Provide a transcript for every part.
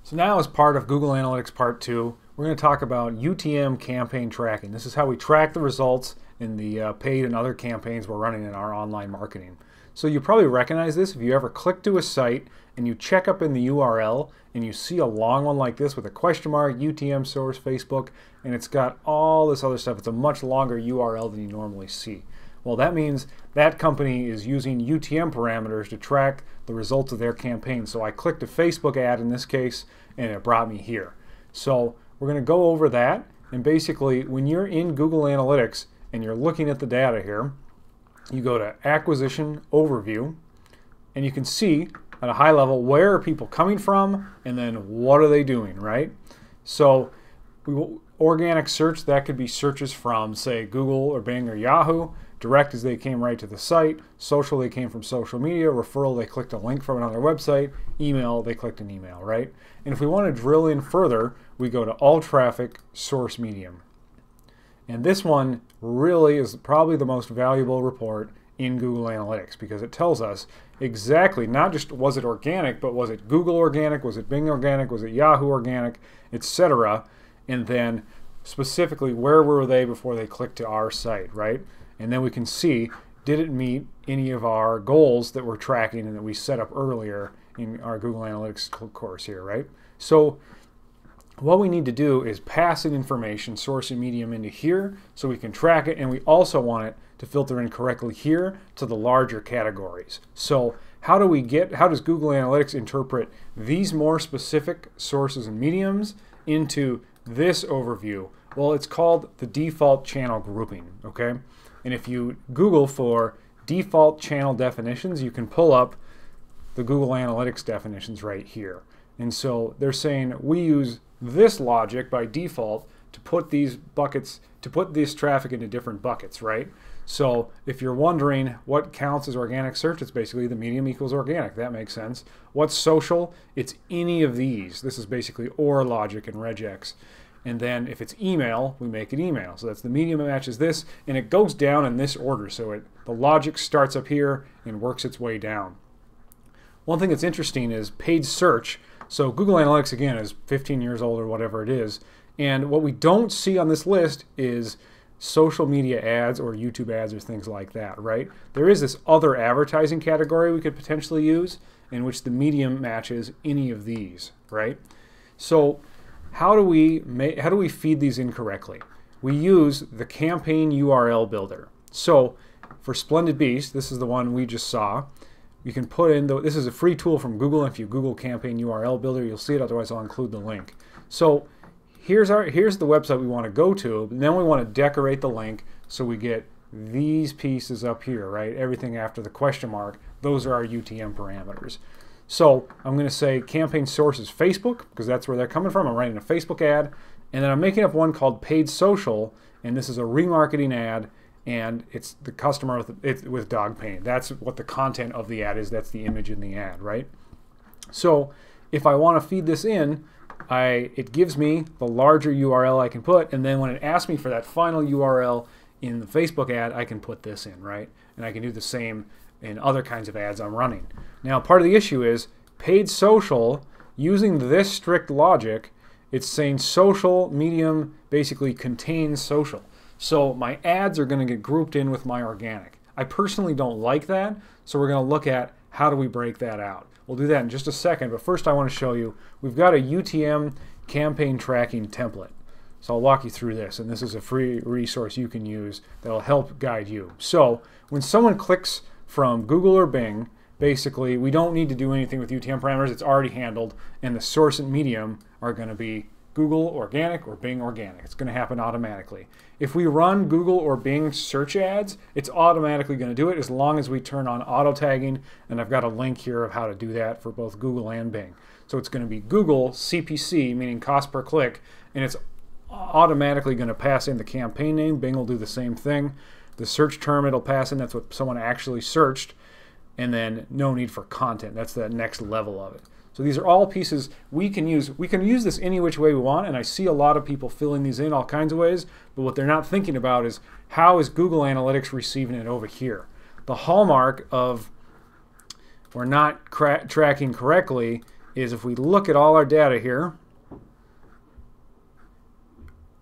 So now, as part of Google Analytics Part 2, we're going to talk about UTM campaign tracking. This is how we track the results in the paid and other campaigns we're running in our online marketing. So you probably recognize this if you ever click to a site and you check up in the URL and you see a long one like this with a question mark, UTM source, Facebook, and it's got all this other stuff. It's a much longer URL than you normally see. Well, that means that company is using UTM parameters to track the results of their campaign. So I clicked a Facebook ad in this case, and it brought me here. So we're going to go over that. And basically, when you're in Google Analytics and you're looking at the data here, you go to Acquisition Overview, and you can see at a high level where are people coming from, and then what are they doing, right? So organic search, that could be searches from, say, Google or Bing or Yahoo. Direct is they came right to the site. Social, they came from social media. Referral, they clicked a link from another website. Email, they clicked an email, right? And if we want to drill in further, we go to All Traffic Source Medium. And this one really is probably the most valuable report in Google Analytics because it tells us exactly, not just was it organic, but was it Google organic, was it Bing organic, was it Yahoo organic, etc. And then specifically, where were they before they clicked to our site, right? And then we can see, did it meet any of our goals that we're tracking and that we set up earlier in our Google Analytics course here, right? So what we need to do is pass in information, source and medium, into here so we can track it, and we also want it to filter in correctly here to the larger categories. So how does Google Analytics interpret these more specific sources and mediums into this overview? Well, it's called the default channel grouping, okay? And if you Google for default channel definitions, you can pull up the Google Analytics definitions right here. And so they're saying we use this logic by default to put these buckets, to put this traffic into different buckets, right? So if you're wondering what counts as organic search, it's basically the medium equals organic. That makes sense. What's social? It's any of these. This is basically OR logic and regex. And then if it's email, we make it email. So that's the medium that matches this, and it goes down in this order. So the logic starts up here and works its way down. One thing that's interesting is paid search. So Google Analytics, again, is 15 years old or whatever it is. And what we don't see on this list is social media ads or YouTube ads or things like that, right? There is this other advertising category we could potentially use in which the medium matches any of these, right? So how do we feed these in correctly? We use the campaign URL builder. So for Splendid Beast, this is the one we just saw. You can put in, this is a free tool from Google. If you Google campaign URL builder, you'll see it. Otherwise, I'll include the link. So here's the website we want to go to. And then we want to decorate the link so we get these pieces up here, right? Everything after the question mark. Those are our UTM parameters. So I'm going to say campaign source is Facebook because that's where they're coming from. I'm writing a Facebook ad, and then I'm making up one called paid social, and this is a remarketing ad, and it's the customer with dog pain. That's what the content of the ad is. That's the image in the ad, right? So if I want to feed this in, it gives me the larger URL I can put, and then when it asks me for that final URL in the Facebook ad, I can put this in, right? And I can do the same in other kinds of ads I'm running. Now, part of the issue is paid social, using this strict logic, it's saying social medium basically contains social. So my ads are going to get grouped in with my organic. I personally don't like that, so we're going to look at how do we break that out. We'll do that in just a second, but first I want to show you, we've got a UTM campaign tracking template. So I'll walk you through this, and this is a free resource you can use that'll help guide you. So when someone clicks from Google or Bing, basically we don't need to do anything with UTM parameters. It's already handled, and the source and medium are going to be Google organic or Bing organic. It's going to happen automatically. If we run Google or Bing search ads, it's automatically going to do it as long as we turn on auto tagging, and I've got a link here of how to do that for both Google and Bing. So it's going to be Google CPC, meaning cost per click, and it's automatically going to pass in the campaign name. Bing will do the same thing. The search term it'll pass in, that's what someone actually searched, and then no need for content. That's the next level of it. So these are all pieces we can use. We can use this any which way we want, and I see a lot of people filling these in all kinds of ways, but what they're not thinking about is how is Google Analytics receiving it over here? The hallmark of we're not tracking correctly is if we look at all our data here,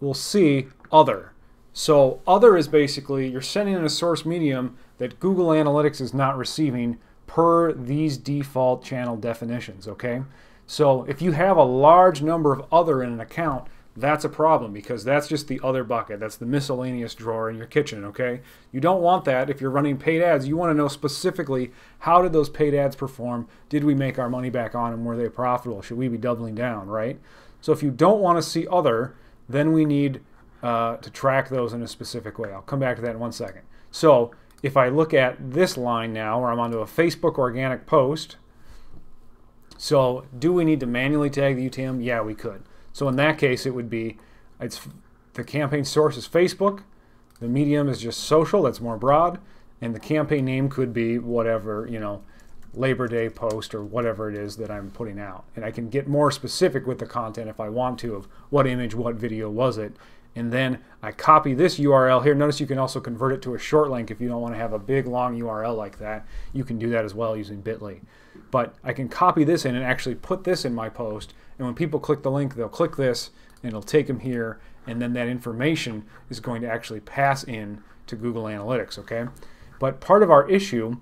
we'll see other. So other is basically you're sending in a source medium that Google Analytics is not receiving per these default channel definitions, okay? So if you have a large number of other in an account, that's a problem because that's just the other bucket. That's the miscellaneous drawer in your kitchen, okay? You don't want that if you're running paid ads. You want to know specifically how did those paid ads perform? Did we make our money back on them? Were they profitable? Should we be doubling down, right? So if you don't want to see other, then we need to track those in a specific way. I'll come back to that in 1 second. So if I look at this line now where I'm onto a Facebook organic post, so do we need to manually tag the UTM? Yeah, we could. So in that case, it would be, the campaign source is Facebook, the medium is just social, that's more broad, and the campaign name could be whatever, you know, Labor Day post or whatever it is that I'm putting out. And I can get more specific with the content if I want to of what image, what video was it. And then I copy this URL here. Notice you can also convert it to a short link if you don't want to have a big long URL like that. You can do that as well using Bitly. But I can copy this in and actually put this in my post. And when people click the link, they'll click this and it'll take them here. And then that information is going to actually pass in to Google Analytics, okay? But part of our issue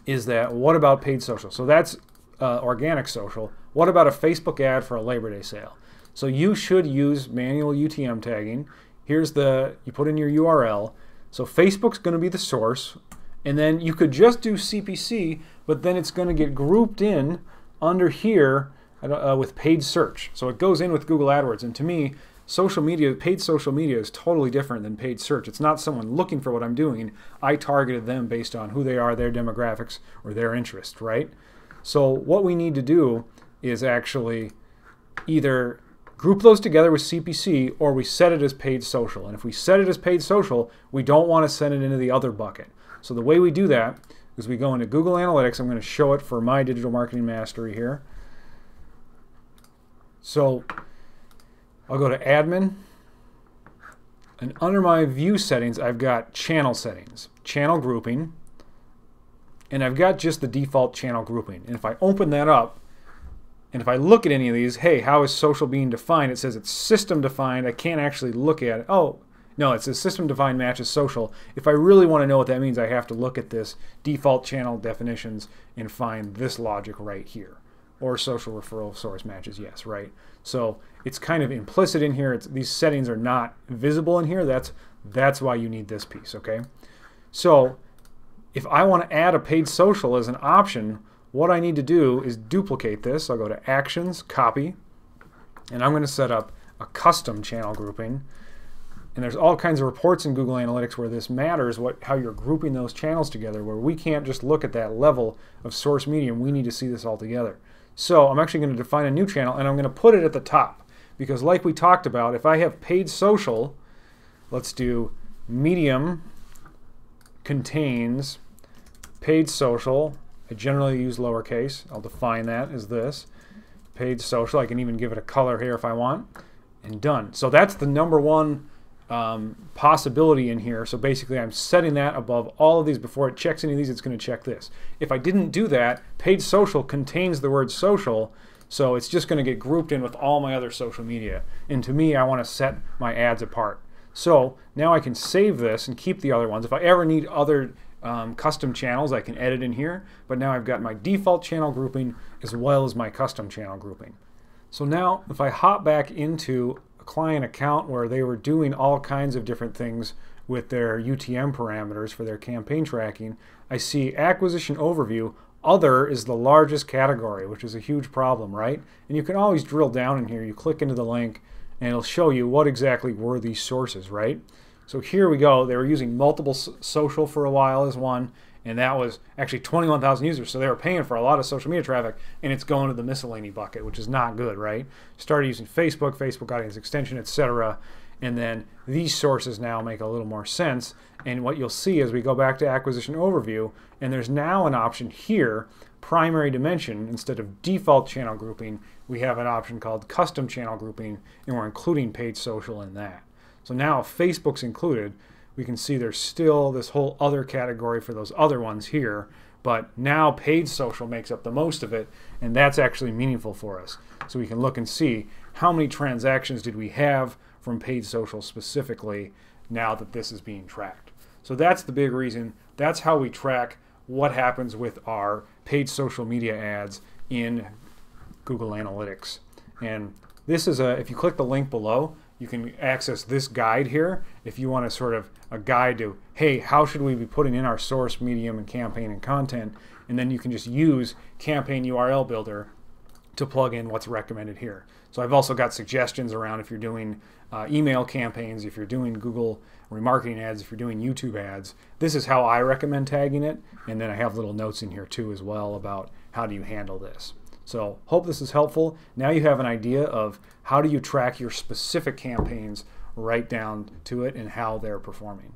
is that what about paid social? So that's organic social. What about a Facebook ad for a Labor Day sale? So you should use manual UTM tagging. Here's you put in your URL. So Facebook's going to be the source. And then you could just do CPC, but then it's going to get grouped in under here with paid search. So it goes in with Google AdWords. And to me, social media, paid social media is totally different than paid search. It's not someone looking for what I'm doing. I targeted them based on who they are, their demographics, or their interest, right? So what we need to do is actually either group those together with CPC or we set it as paid social. And if we set it as paid social, we don't want to send it into the other bucket. So the way we do that is we go into Google Analytics. I'm going to show it for my digital marketing mastery here. So I'll go to admin, and under my view settings I've got channel settings, channel grouping, and I've got just the default channel grouping. And if I open that up and if I look at any of these, hey, how is social being defined? It says it's system defined. I can't actually look at it. Oh, no, it says system defined matches social. If I really want to know what that means, I have to look at this default channel definitions and find this logic right here. Or social referral source matches yes, right? So it's kind of implicit in here. These settings are not visible in here. That's why you need this piece, okay? So if I want to add a paid social as an option, what I need to do is duplicate this. I'll go to Actions, Copy, and I'm going to set up a custom channel grouping. And there's all kinds of reports in Google Analytics where this matters, how you're grouping those channels together, where we can't just look at that level of source medium. We need to see this all together. So I'm actually going to define a new channel, and I'm going to put it at the top. Because like we talked about, if I have paid social, let's do medium contains paid social. I generally use lowercase. I'll define that as this. Paid social. I can even give it a color here if I want. And done. So that's the number one possibility in here. So basically I'm setting that above all of these. Before it checks any of these, it's going to check this. If I didn't do that, paid social contains the word social, so it's just going to get grouped in with all my other social media. And to me, I want to set my ads apart. So now I can save this and keep the other ones. If I ever need other custom channels, I can edit in here, but now I've got my default channel grouping as well as my custom channel grouping. So now if I hop back into client account where they were doing all kinds of different things with their UTM parameters for their campaign tracking, I see acquisition overview. Other is the largest category, which is a huge problem, right? And you can always drill down in here. You click into the link and it'll show you what exactly were these sources, right? So here we go. They were using multiple social for a while as one, and that was actually 21,000 users. So they were paying for a lot of social media traffic, and it's going to the miscellany bucket, which is not good, right? Started using Facebook, Facebook Audience Extension, etc. And then these sources now make a little more sense. And what you'll see as we go back to acquisition overview, and there's now an option here, primary dimension, instead of default channel grouping, we have an option called custom channel grouping, and we're including paid social in that. So now if Facebook's included, we can see there's still this whole other category for those other ones here, but now paid social makes up the most of it, and that's actually meaningful for us. So we can look and see how many transactions did we have from paid social specifically now that this is being tracked. So that's the big reason. That's how we track what happens with our paid social media ads in Google Analytics. And this is if you click the link below, you can access this guide here if you want to sort of a guide to, hey, how should we be putting in our source, medium, and campaign and content? And then you can just use Campaign URL Builder to plug in what's recommended here. So I've also got suggestions around if you're doing email campaigns, if you're doing Google remarketing ads, if you're doing YouTube ads. This is how I recommend tagging it. And then I have little notes in here too as well about how do you handle this. So hope this is helpful. Now you have an idea of how do you track your specific campaigns right down to it and how they're performing.